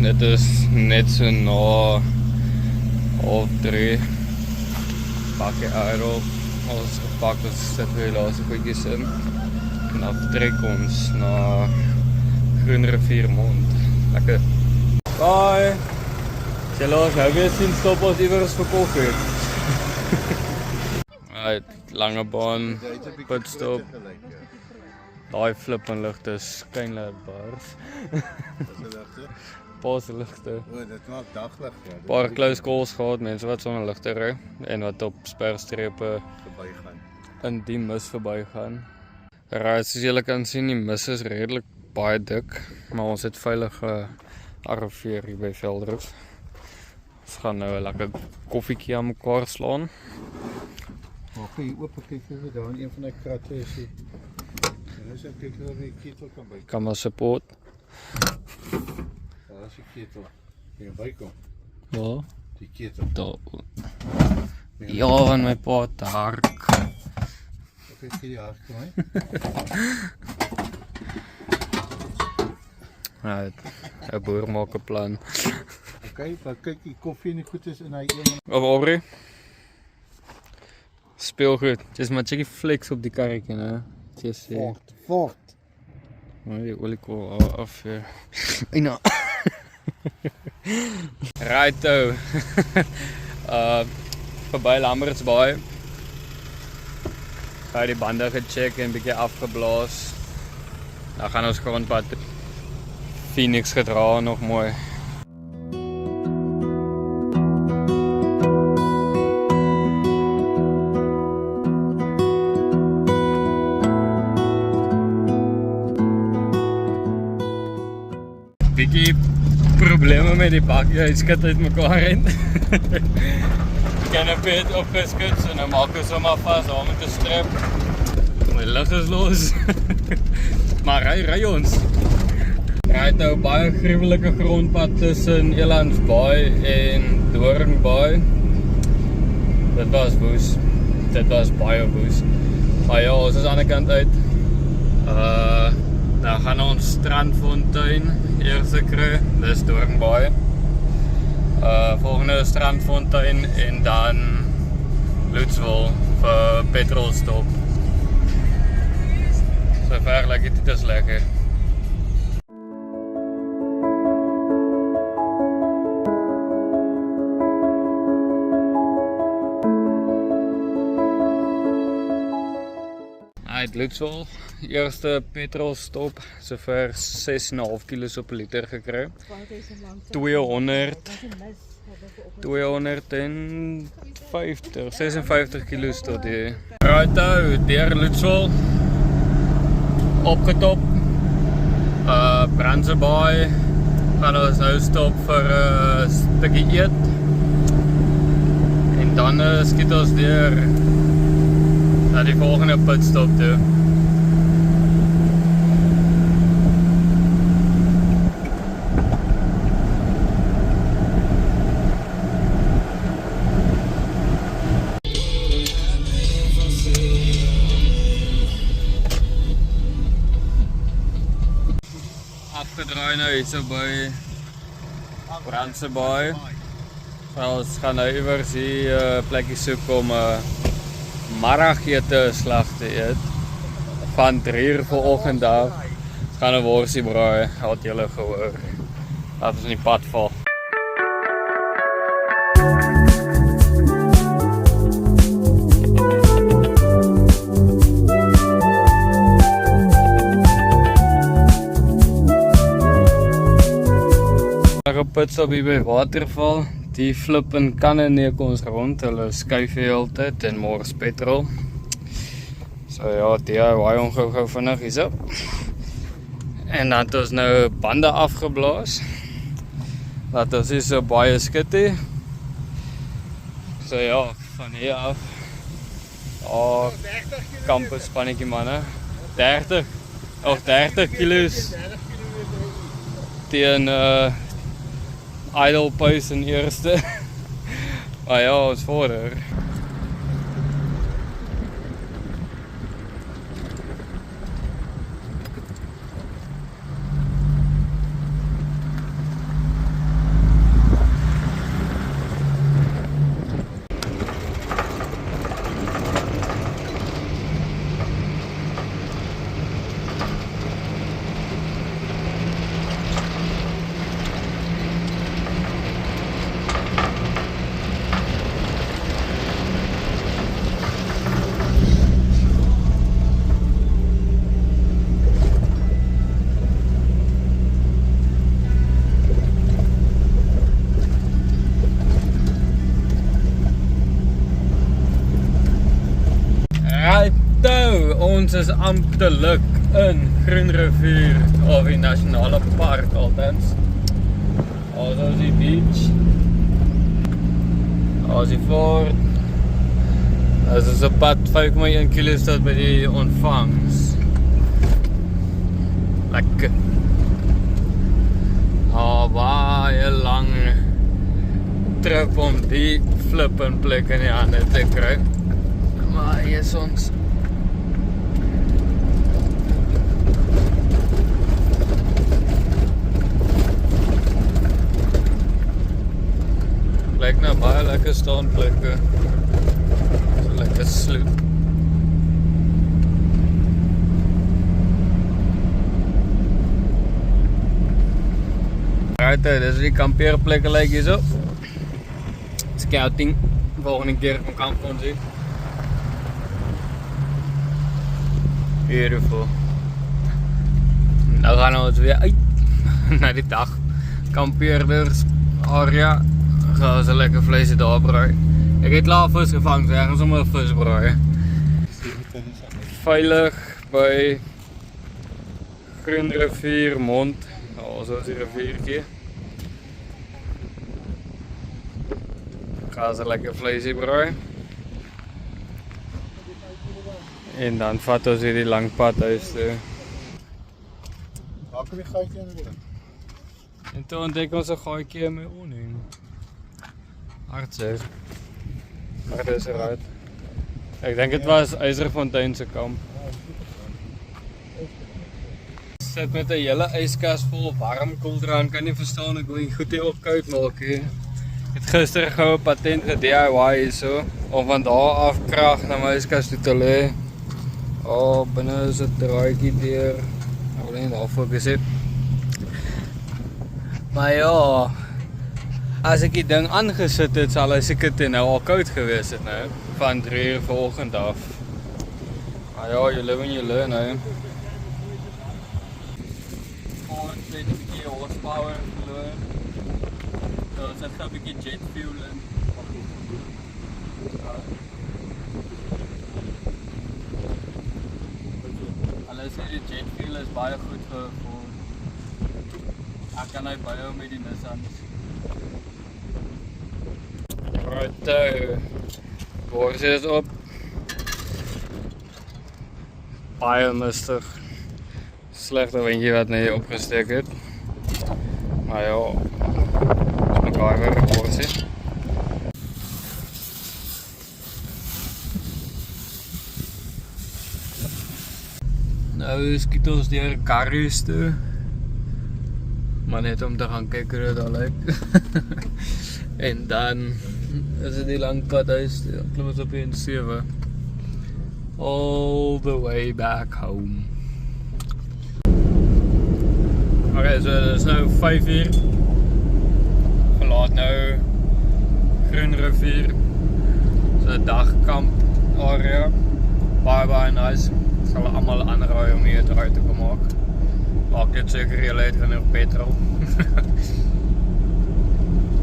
Dit is net so na 2:30. Pak die aero. Ons gepak, ons sit weer die laaste goedjies in. En dan trek ons na Groen Riviermond. Lekker. Bye! Julle ons nou weer sien stop ons iewers vir koffie. Lange baan, pitstop. Daai flippenligte skyn laat bars. Pas ligte. O, dit maak dagligte. Paar close calls gehad, mense wat sonder ligte ry en wat op sperstrepe verbygaan. In die mis verbygaan. Right, soos julle kan sien, die mis is redelik baie dik, maar ons het veilig arriveer hier by Veldrif. Ons gaan nou 'n lekker koffiekie aan mekaar slaan. Maar hier oop kyk jy daar in een van die kratte is die. En as ek kyk hoe die ketel kan bykom. Kan maar support. Daar is die ketel. Hier bykom. Ja. Die ketel. Daar. Ja, van my pa te hark. Ek kyk die hark vir my. Ja, 'n boer maak 'n plan. Okay, dan kyk die koffie en die goed is in hy een. Aubrey. Speel goed. Dis maar checkie flex op die karretjie, né? Dis Fort. Maar die oliekool af hier. Eina. Righto. Verby Lamberts Bay. Ga die bande gecheck en 'n bietjie afgeblaas. Dan gaan ons grondpad Phoenix gedra nog mooi. Bietjie probleme met die bakkie, hy skit uit mekaar in. Kan 'n bit opgeskit, so nou maak ons hom af vas daar met 'n strip. My lig is los. Maar ry ons. Ry nou baie gruwelike grondpad tussen Elands Bay en Doring Bay. Dit was woes. Dit was baie woes. Maar ja, ons is aan die kant uit. Dan gaan ons Strandfontein eers kry, dis Doring Bay. Volgende Strandfontein en dan Lutzwil vir petrolstop. So ver lyk dit is lekker. Uit Lutzwil, eerste petrolstop, sover 6,5 kilos op 'n liter gekry. 256 kilos tot hier. Righto, deur Lutzwil. Opgetop. Brandse Bay. Gaan ons nou stop vir 'n stukkie eet. En dan skiet ons deur na die volgende pitstop toe. Afgedraai nou hier so by Brandse Bay. Ons gaan nou iewers hier plekkie soek om middagete slag te eet. Van 3:00 vanoggend af. Ons gaan 'n worsie braai, het julle gehoor. Laat ons in die pad val. Op pitstop hier by Waterval. Die flippen kanne neek ons rond, hulle skuif die hele tyd en mors petrol. So ja, DIY ongou vinnig hierso. En dan het ons nou bande afgeblaas. Laat ons hier so baie skit hê. So ja, van hier af. Campus spannetjie manne. 30 kilos teen idle pace in eerste. Maar ja, ons vorder. Ons is amptelik in Groenrivier, of die nasionale park althans. Ons is die beach. Ons is die fort. Ons is op pad 5,1 km tot by die ontvangs. Lekker. Baie lang trip om die flippin plek in die hande te kry. Maar hier is ons. Lyk nou baie lekker staanplekke. So lekker sloep. Right, dis die kampeerplekke lyk hierso. Scouting. Volgende keer kom kamp ons hier. Beautiful. Nou gaan ons weer uit na die dag. Kampeerders area. Gaan ons 'n lekker vleisie daar braai. Ek het laat vis gevang, so ergens om 'n vis braai. Veilig by Groenrivier Mond. Nou, so is die riviertjie. Gaan ze lekker vleisie braai. En dan vat ons hier die lang pad huis toe. Waar kom die gaatjie in die? En toe ontdek ons 'n gaatjie in my oning. Hartseer. Maar dit is eruit. Ek dink dit was Eiserfontein se kamp. Sit met 'n hele yskas vol warm koeldrank, kan nie verstaan ek wil nie goed hier op koud maak hier. Ek het gister gou 'n patent ge-DIY hierso om van daar af krag na my yskas toe te lê. Binne is 'n draaitjie deur. Ek wil net daar fokus hê. Maar ja, as ek die ding aangesit het, sal hy seker dit nou al koud gewees het nou van 3 uur vanoggend af. Maar ja, you live and you learn nou. 20 horsepower verloor. So sit gaan 'n bietjie jet fuel in. Alles hierdie jet fuel is baie goed vir ek kan hy baie met die Nissan. Right, boors is op. Baie mistig. Slegte windjie wat net opgesteek het. Maar ja, is mekaar weer 'n borsie. Nou skiet ons deur Karries toe. Maar net om te gaan kyk hoe dit daar lyk. En dan is dit die lang pad huis toe. Klim ons op die N7. All the way back home. Okay, so dit is nou 5 uur. Verlaat nou Groenrivier. So 'n dagkamp area. Baie nice. Sal almal aanraai om hier uit te kom maak. Maak dit seker jy het genoeg petrol.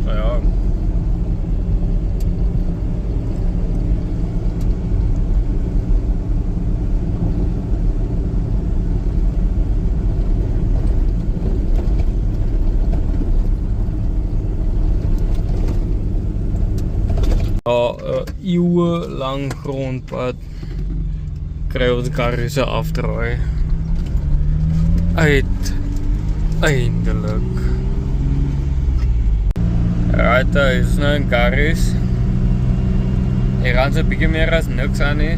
So ja. Eeuwe lang grondpad kry ons Karries se afdraai. Uiteindelik. Right, is nou in Karries. Hier gaan so 'n bietjie meer as niks aan nie.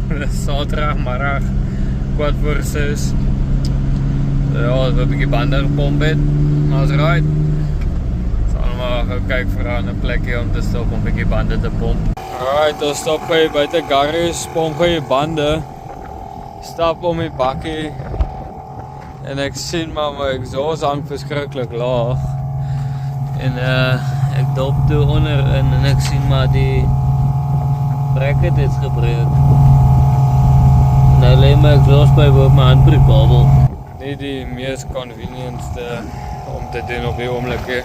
Dis Saterdagmiddag, 5:45. Ja, ons het 'n bietjie bande gepomp het. Maar is right. Maar gaan kyk vir 'n ander plekkie om te stop om 'n bietjie bande te pomp. Alright, ons stop by buite Karries, pomp goeie bande. Stap om die bakkie. En ek sien maar my exhaust hang verskriklik laag. En ek dop toe onderin en ek sien maar die bracket het gebreek. Nou lê my exhaust by op my handbreekkabel. Nie die mees convenientste om te doen op die oomblik.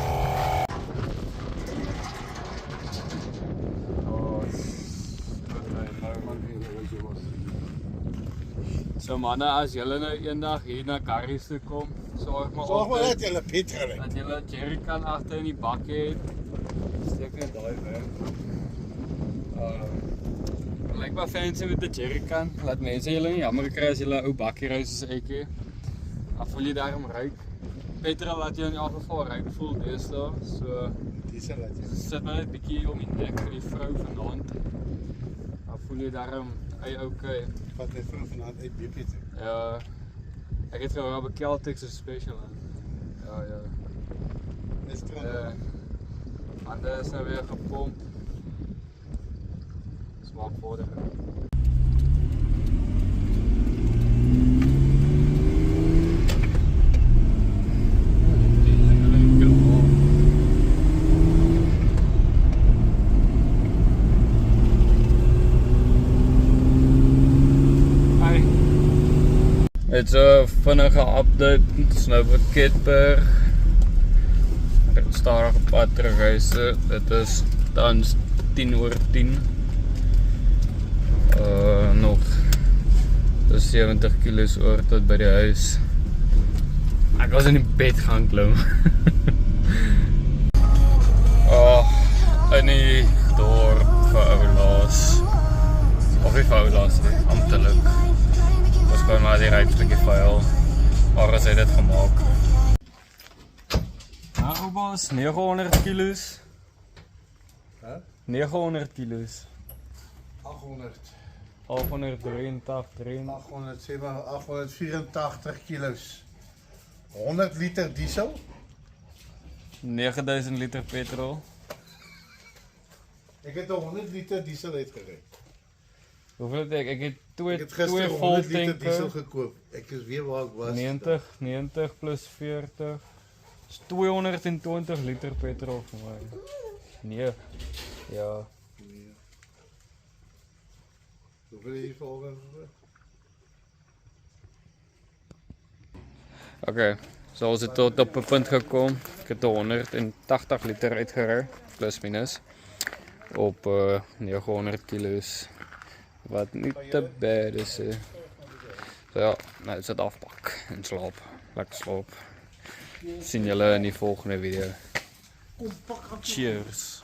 So manne, as julle nou eendag hier na Curry's toe kom, sorg maar Sorg maar altyd dat jy petrol het. dat julle jerrycan agter in die bak het. Steek net daai weg. Lyk maar fancy met die jerrycan. Laat mense julle nie jammer kry as julle 'n ou bakkie ry soos ek hier. Dan voel jy daarom ryk. Petrol laat jou in elk geval ryk voel deesdae. So Diesel laat jy. sit maar net bietjie om die nek vir die vrou vanaand. Dan voel jy daarom okay. Wat net vanaand uit BP toe. Ja. Ek het gehou op Celtic se special aan. Ja. Dis terug. Ander is nou weer gepomp. Smaak vorder. It's a vinnige update, dis nou by Ketberg. Ek het stadig op pad terug huis. Dit is tans 10:10. Nog dus 70 kilo's oor tot by die huis. Ek was in die bed gaan klim. In die dorp vir oulaas. Of nie vir oulaas nie, amptelik. Was gewoon maar die rijdstukje vuil. Maar as hy dit gemaak. Nou baas, 900 kilo's. 900 kilo's. 800. 884 kilo's. 100 liter diesel. 9000 liter petrol. Ek het 100 liter diesel uitgery. Hoeveel het ek? Ek het Ek het twee gister vol 100 liter diesel tanke. gekoop. Ek is weer waar ek was. 90 plus 40. Is 220 liter petrol vir my. Nee. Ja. Nee. Hoeveel het jy volgende gekoop? Okay, so ons het tot op 'n punt gekom. Ek het 180 liter uitgery, plus minus, op 900 kilo's, wat nie te bad is. So ja, nou is dit afpak en slaap, lekker slaap. Sien julle in die volgende video. Cheers!